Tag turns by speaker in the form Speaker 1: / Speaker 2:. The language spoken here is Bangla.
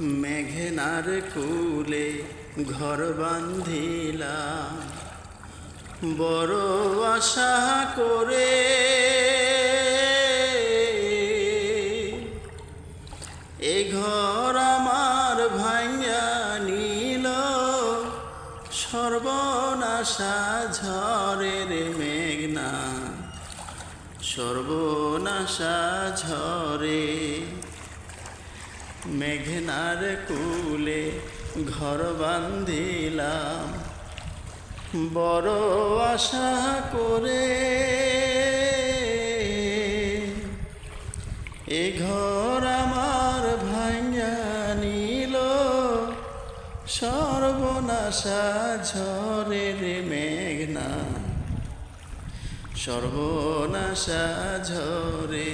Speaker 1: মেঘনার কূলে ঘর বান্ধিলাম বড় আশা করে। এ ঘর আমার ভাঙা নিল সর্বনাশা ঝরে রে মেঘনা, সর্বনাশা ঝরে। মেঘনার কূলে ঘর বান্ধিলাম বড় আশা করে। এ ঘর আমার ভাঙা নিল সর্বনাশা ঝরে রে মেঘনা, সর্বনাশা ঝরে।